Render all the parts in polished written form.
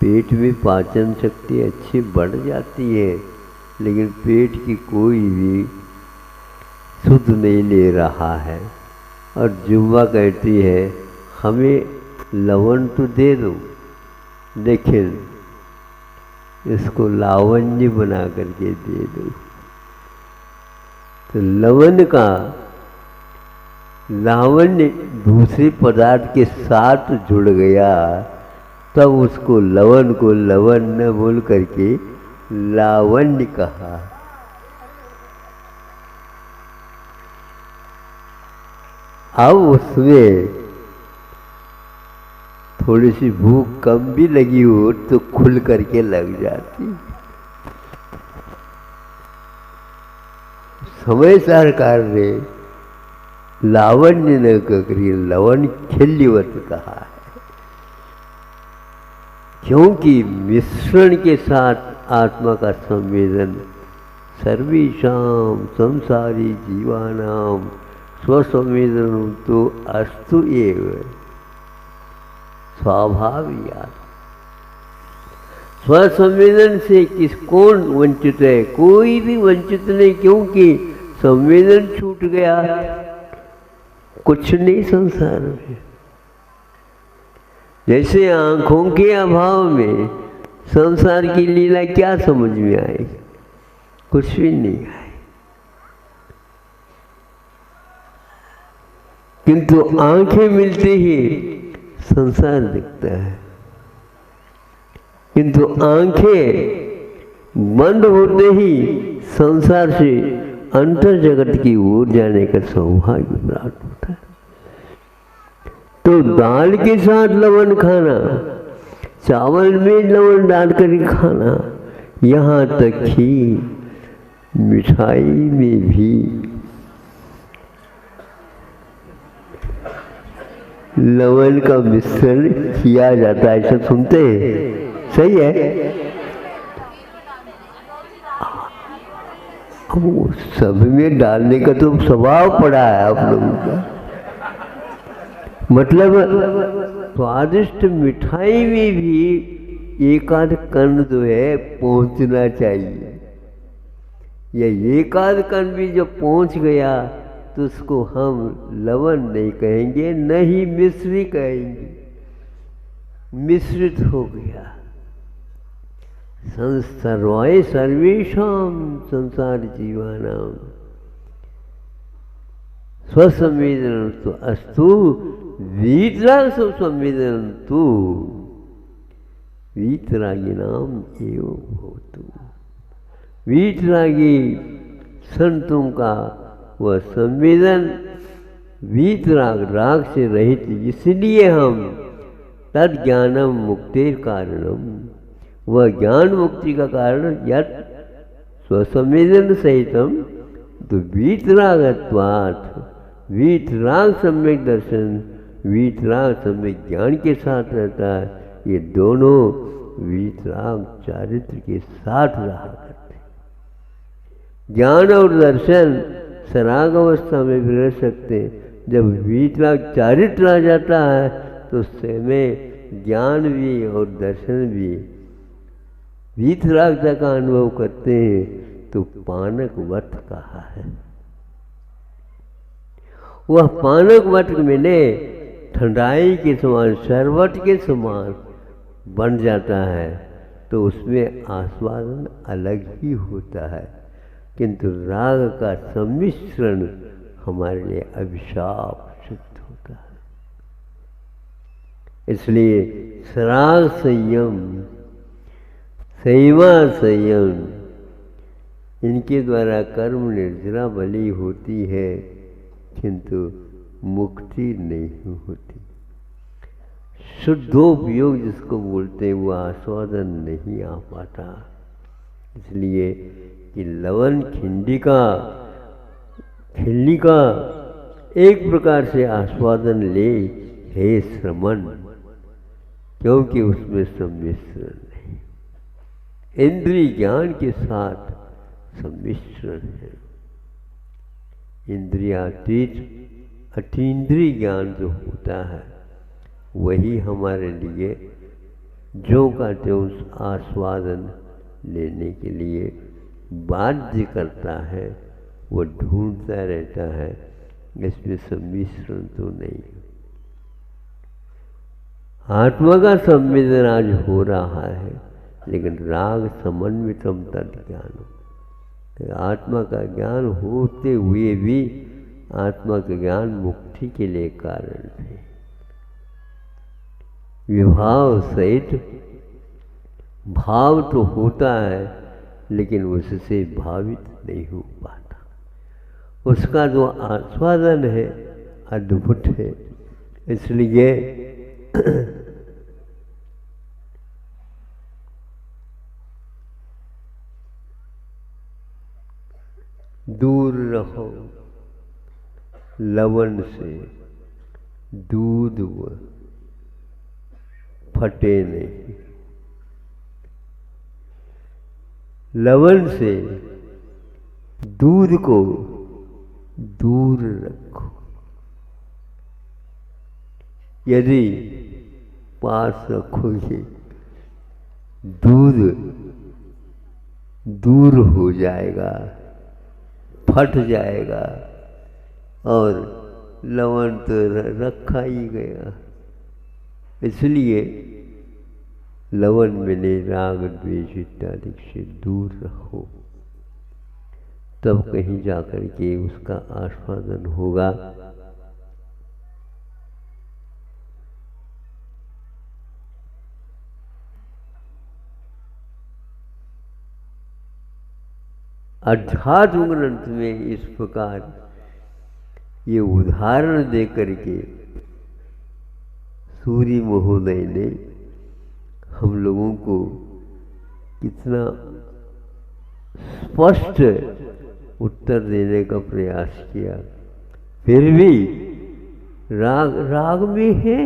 पेट में पाचन शक्ति अच्छी बढ़ जाती है, लेकिन पेट की कोई भी सुध नहीं ले रहा है। और जुम्मा कहती है हमें लवण तो दे दो, लेकिन इसको लावण्य बना करके दे दो। तो लवण का लावण्य दूसरे पदार्थ के साथ जुड़ गया, तब उसको लवण को लवण न बोल करके लावण्य कहा। अब उसमें थोड़ी सी भूख कम भी लगी हो तो खुल करके लग जाती। समय सरकार ने लावण्य न करी लवण खिल्लिवत कहा है, क्योंकि मिश्रण के साथ आत्मा का संवेदन सर्वेषां संसारी जीवानां स्वसंवेदन तो अस्तु एव स्वाभाविक। स्वसंवेदन से कौन वंचित है? कोई भी वंचित नहीं, क्योंकि संवेदन छूट गया, कुछ नहीं संसार में। जैसे आंखों के अभाव में संसार की लीला क्या समझ में आए? कुछ भी नहीं आए। किंतु आंखें मिलते ही संसार दिखता है, किंतु आंखें बंद होते ही संसार से अंतर जगत की ओर जाने का सौभाग्य प्राप्त होता है। तो दाल के साथ लवण खाना, चावल में लवण डालकर खाना, यहाँ तक कि मिठाई में भी लवण का मिश्रण किया जाता है। सब सुनते हैं, सही है। अब वो सब में डालने का तो स्वभाव पड़ा है आप लोगों का। मतलब स्वादिष्ट मिठाई में भी एक आध कण जो है पहुंचना चाहिए। या एक आध कण भी जब पहुंच गया तो उसको हम लवण नहीं कहेंगे, न ही मिश्री कहेंगे। मिश्रित हो गया। सर्वाय सर्वेषां संसार जीवानां स्वसंवेदनं तो अस्तु वीतराग संवेदनं तो वीतरागिणां एव भवतु। वीतरागी संतों का वह संवेदन वीतराग राग से रहित, इसलिए हम तद ज्ञानम मुक्तिर कारणम, वह ज्ञान मुक्ति का कारण यत् स्वसंवेदन सहितम तो वीतरागत्वात्, वीतराग सम्यक दर्शन, वीतराग सम्यक ज्ञान के साथ रहता है। ये दोनों वीतराग चारित्र के साथ रहा करते। ज्ञान और दर्शन सराग अवस्था में भी रह सकते हैं। जब वीतराग चारित्र आ जाता है तो उसमें ज्ञान भी और दर्शन भी वीतरागता का अनुभव करते हैं। तो पानक वत कहा है। वह पानक वत मैंने ठंडाई के समान, शरबत के समान बन जाता है, तो उसमें आस्वादन अलग ही होता है। किंतु राग का सम्मिश्रण हमारे लिए अभिशाप सिद्ध होता है। इसलिए सराग संयम, संयमा संयम, इनके द्वारा कर्म निर्जरा बली होती है, किंतु मुक्ति नहीं होती। शुद्धोपयोग जिसको बोलते हैं वो आस्वादन नहीं आ पाता। इसलिए कि लवण खिल्ली का एक प्रकार से आस्वादन ले हे श्रमण, क्योंकि उसमें सम्मिश्रण नहीं, इंद्रिय ज्ञान के साथ सम्मिश्रण है। इंद्रियातीत अतीन्द्रिय ज्ञान जो होता है वही हमारे लिए ज्यों का त्यों आस्वादन लेने के लिए बाध्य करता है, वो ढूंढता रहता है। इसमें सम्मिश्रण तो नहीं। आत्मा का संवेदन आज हो रहा है, लेकिन राग समन्वितम तद ज्ञान, आत्मा का ज्ञान होते हुए भी आत्मा का ज्ञान मुक्ति के लिए कारण है। विभाव सहित भाव तो होता है, लेकिन उससे भावित नहीं हो पाता। उसका जो आस्वादन है अद्भुत है। इसलिए दूर रहो लवण से, दूध फटे नहीं। लवण से दूध को दूर रखो। यदि पास रखोगे, दूध दूर हो जाएगा, फट जाएगा, और लवण तो रखा ही गया। इसलिए लवण में राग द्वेष इत्यादि से दूर रहो, तब कहीं जाकर के उसका आस्वादन होगा। अध्यात्म ग्रंथ में इस प्रकार ये उदाहरण दे करके सूर्य महोदय ने हम लोगों को कितना स्पष्ट उत्तर देने का प्रयास किया। फिर भी राग राग में है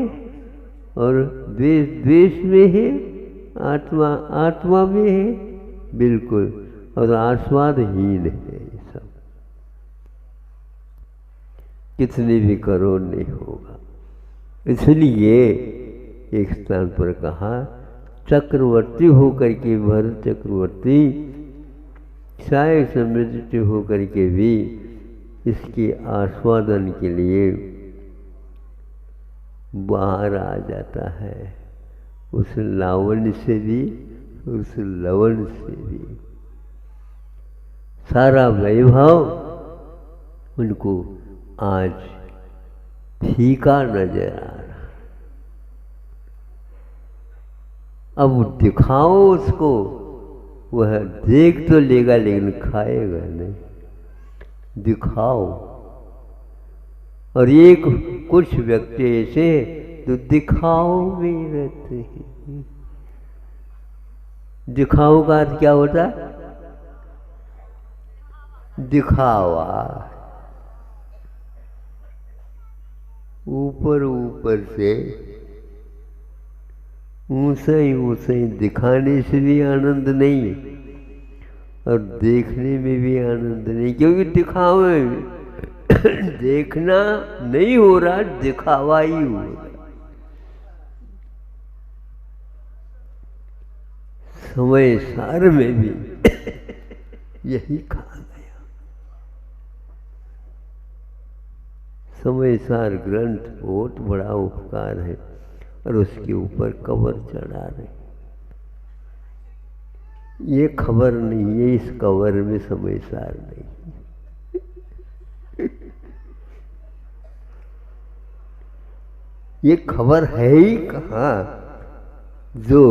और द्वेष द्वेष में है, आत्मा आत्मा में है, बिल्कुल, और आस्वादहीन है। ये सब कितने भी करो नहीं होगा। इसलिए एक स्थान पर कहा, चक्रवर्ती होकर के भरत चक्रवर्ती साय समृद्ध होकर के भी इसके आस्वादन के लिए बाहर आ जाता है, उस लावण्य से भी, उस लवण से भी। सारा वैभव उनको आज फीका नजर आ रहा। अब दिखाओ उसको, वह देख तो लेगा लेकिन खाएगा नहीं। दिखाओ। और एक कुछ व्यक्ति ऐसे तो दिखाओ में रहते हैं। दिखाओ का अर्थ क्या होता? दिखावा। ऊपर ऊपर से ऊंचा ही दिखाने से भी आनंद नहीं, और देखने में भी आनंद नहीं, क्योंकि दिखावे देखना नहीं हो रहा, दिखावा ही हो रहा। समय सार में भी यही कहा गया। समय सार ग्रंथ बहुत बड़ा उपकार है, और उसके ऊपर कवर चढ़ा रहे। ये खबर नहीं है, इस कवर में समय सार नहीं। ये खबर है ही कहाँ, जो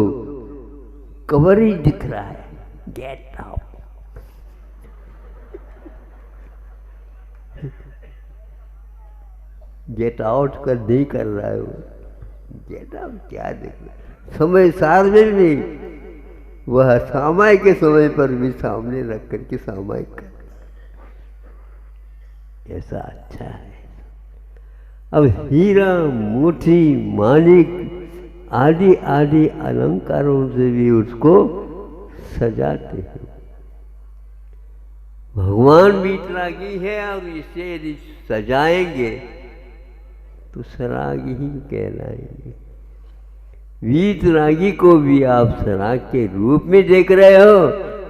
कवर ही दिख रहा है। Get out. गेट आउट कर नहीं कर रहा है वो। गेट आउट क्या देख रहा है? समय सार में भी वह सामायिक के समय पर भी सामने रख करके सामायिक कर, ऐसा अच्छा है। अब हीरा मोती माणिक आदि आदि अलंकारों से भी उसको सजाते हैं। भगवान भी इतरागी है, और इसे यदि सजाएंगे तो सरागी ही कहलाएंगे। वीतरागी को भी आप सराग के रूप में देख रहे हो,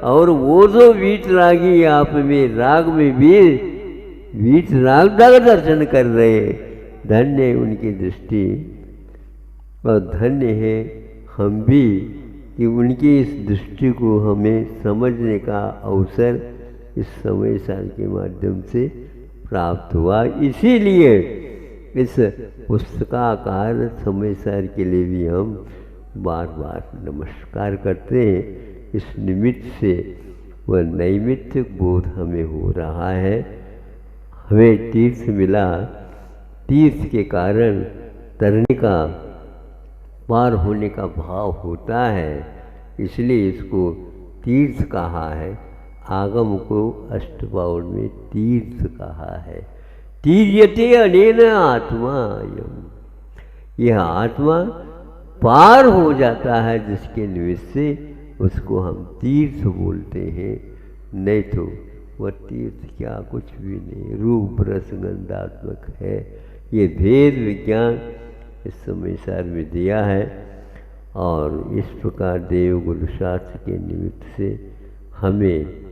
और वो जो वीतरागी आप में राग में भी वीतराग का दर्शन कर रहे हैं। धन्य है उनकी दृष्टि, और धन्य है हम भी कि उनकी इस दृष्टि को हमें समझने का अवसर इस समय सार के माध्यम से प्राप्त हुआ। इसीलिए इस पुस्तकाकार समय सार के लिए भी हम बार बार नमस्कार करते हैं। इस निमित्त से वह नैमित्तिक बोध हमें हो रहा है। हमें तीर्थ मिला, तीर्थ के कारण तरने का, पार होने का भाव होता है, इसलिए इसको तीर्थ कहा है। आगम को अष्टपाउल में तीर्थ कहा है। तीर्यते अनेन आत्मा अयम्, यह आत्मा पार हो जाता है जिसके निमित्त से उसको हम तीर्थ बोलते हैं। नहीं तो वह तीर्थ क्या, कुछ भी नहीं, रूप रस गंधात्मक है। ये भेद विज्ञान इस समय सार में दिया है, और इस प्रकार देव गुरु शास्त्र के निमित्त से हमें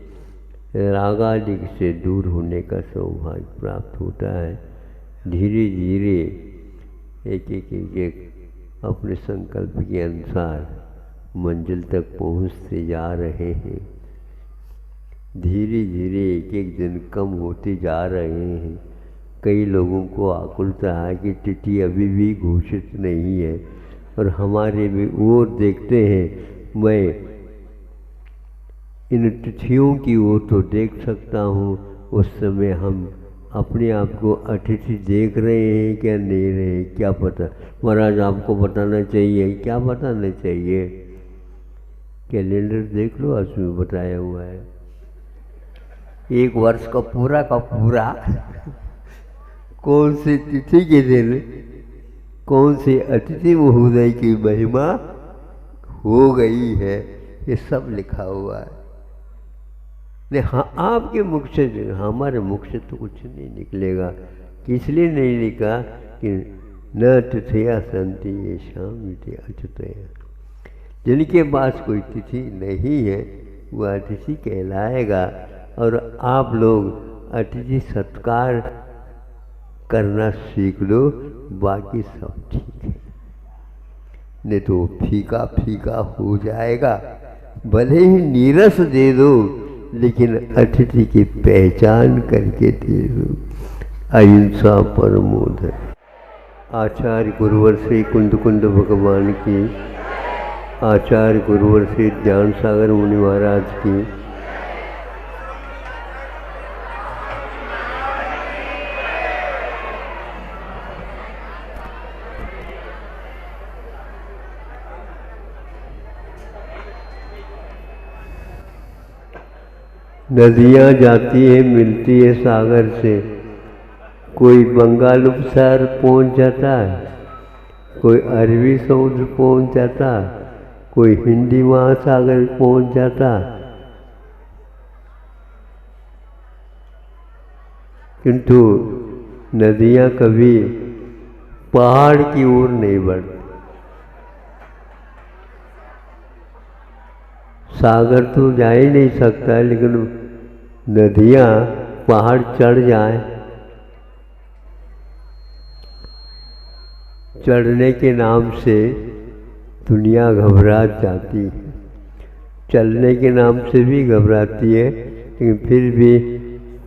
रागादि से दूर होने का सौभाग्य प्राप्त होता है। धीरे धीरे एक अपने संकल्प के अनुसार मंजिल तक पहुंचते जा रहे हैं। धीरे धीरे एक एक दिन कम होते जा रहे हैं। कई लोगों को आकुलता है कि तिथि अभी भी घोषित नहीं है, और हमारे भी ओर देखते हैं। मैं इन तिथियों की ओर तो देख सकता हूँ, उस समय हम अपने आप को अतिथि देख रहे हैं क्या नहीं रहे, क्या पता। महाराज आपको बताना चाहिए, क्या बताना चाहिए? कैलेंडर देख लो, उसमें बताया हुआ है एक वर्ष का पूरा कौन सी तिथि के दिन कौन से अतिथि महोदय की महिमा हो गई है, ये सब लिखा हुआ है। नहीं, हाँ, आपके मुख से, हमारे मुख से तो कुछ नहीं निकलेगा। इसलिए नहीं लिखा कि न तिथिया संति ये शाम अच्युतया। जिनके पास कोई तिथि नहीं है वह अतिथि कहलाएगा। और आप लोग अतिथि सत्कार करना सीख लो, बाकी सब ठीक है। नहीं तो फीका फीका हो जाएगा। भले ही नीरस दे दो, लेकिन अतिथि की पहचान करके दे दो। अहिंसा परमो धर्म। आचार्य गुरुवर श्री कुंद कुंद भगवान की, आचार्य गुरुवर श्री ज्ञान सागर मुनि महाराज की, नदियाँ जाती है, मिलती है सागर से। कोई बंगाल उपसागर पहुँच जाता है, कोई अरबी समुद्र पहुँच जाता, कोई हिंदी महासागर पहुँच जाता। किंतु नदियाँ कभी पहाड़ की ओर नहीं बढ़ती। सागर तो जा ही नहीं सकता है, लेकिन नदियाँ पहाड़ चढ़ जाए, चढ़ने के नाम से दुनिया घबरा जाती है। चलने के नाम से भी घबराती है, लेकिन फिर भी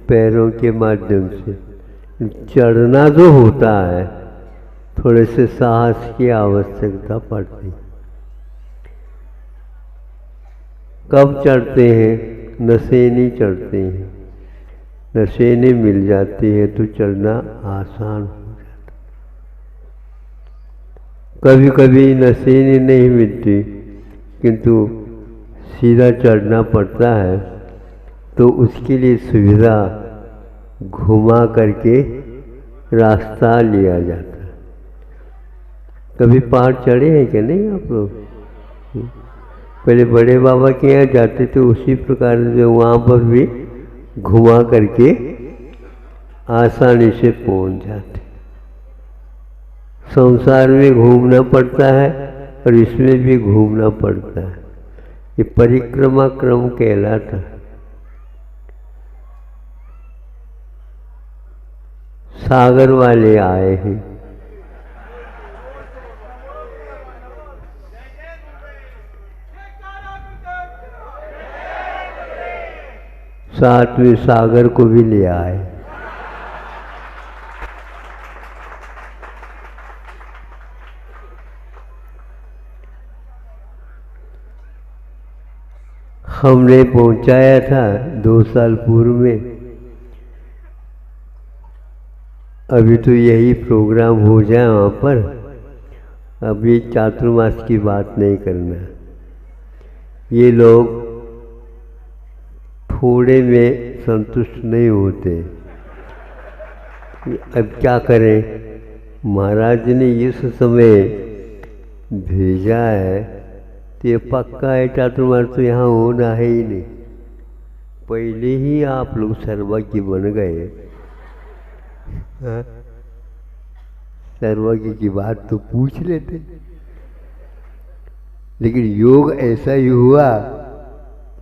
पैरों के माध्यम से चढ़ना जो होता है, थोड़े से साहस की आवश्यकता पड़ती है। कब चढ़ते हैं? नशेनी चढ़ते हैं। नशेनी मिल जाती है तो चढ़ना आसान हो जाता। कभी कभी नशेनी नहीं मिलती, किंतु सीधा चढ़ना पड़ता है, तो उसके लिए सुविधा घुमा करके रास्ता लिया जाता है। कभी पहाड़ चढ़े हैं क्या? नहीं आप लोग? पहले बड़े बाबा के यहाँ जाते थे, उसी प्रकार से वहाँ पर भी घुमा करके आसानी से पहुँच जाते। संसार में घूमना पड़ता है, और इसमें भी घूमना पड़ता है। ये परिक्रमा क्रम कहलाता है। सागर वाले आए हैं। साथ में सागर को भी ले आए। हमने पहुंचाया था 2 साल पूर्व में। अभी तो यही प्रोग्राम हो जाए वहाँ पर। अभी चातुर्मास की बात नहीं करना। ये लोग थोड़े में संतुष्ट नहीं होते। अब क्या करें, महाराज ने इस समय भेजा है तो ये पक्का है चातुर्मास तो यहाँ होना है ही नहीं। पहले ही आप लोग सर्वज्ञ बन गए। सर्वज्ञ की बात तो पूछ लेते। लेकिन योग ऐसा ही हुआ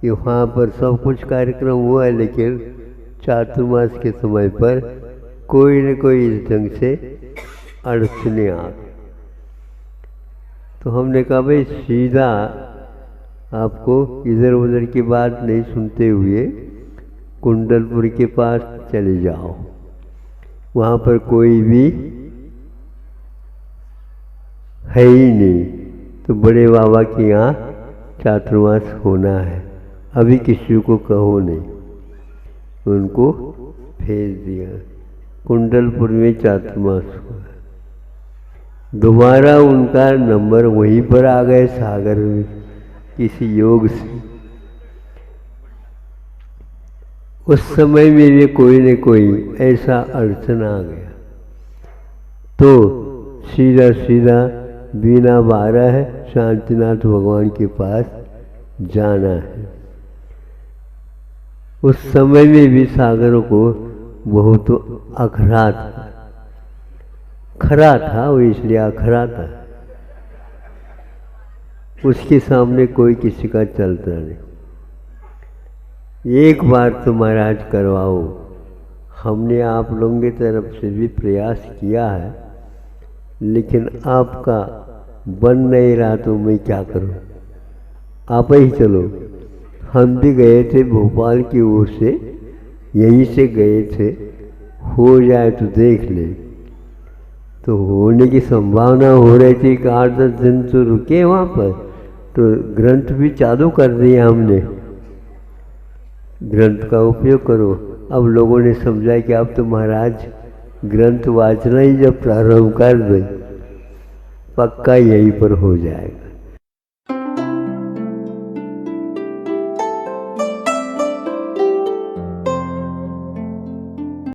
कि वहाँ पर सब कुछ कार्यक्रम हुआ, लेकिन चातुर्मास के समय पर कोई न कोई इस ढंग से अड़चने आ गई। तो हमने कहा भाई सीधा आपको इधर उधर की बात नहीं सुनते हुए कुंडलपुर के पास चले जाओ। वहाँ पर कोई भी है ही नहीं, तो बड़े बाबा के यहाँ चातुर्मास होना है। अभी किसी को कहो नहीं। उनको भेज दिया। कुंडलपुर में चातुर्मास हुआ। दोबारा उनका नंबर वहीं पर आ गए सागर में किसी योग से। उस समय में भी कोई न कोई ऐसा अड़चन आ गया तो सीधा सीधा बिना 12 है शांतिनाथ भगवान के पास जाना है। उस समय में भी सागर को बहुत अखरा था। खरा था वो, इसलिए अखरा था। उसके सामने कोई किसी का चलता नहीं। एक बार तो महाराज करवाओ। हमने आप लोगों की तरफ से भी प्रयास किया है, लेकिन आपका बन नहीं रहा तो मैं क्या करूं। आप ही चलो। हम भी गए थे भोपाल की ओर से, यहीं से गए थे। हो जाए तो देख ले। तो होने की संभावना हो रही थी कि 8-10 दिन तो रुके वहाँ पर। तो ग्रंथ भी चालू कर दिया हमने। ग्रंथ का उपयोग करो। अब लोगों ने समझा कि अब तो महाराज ग्रंथ वाचना ही जब प्रारंभ कर दे, पक्का यहीं पर हो जाएगा।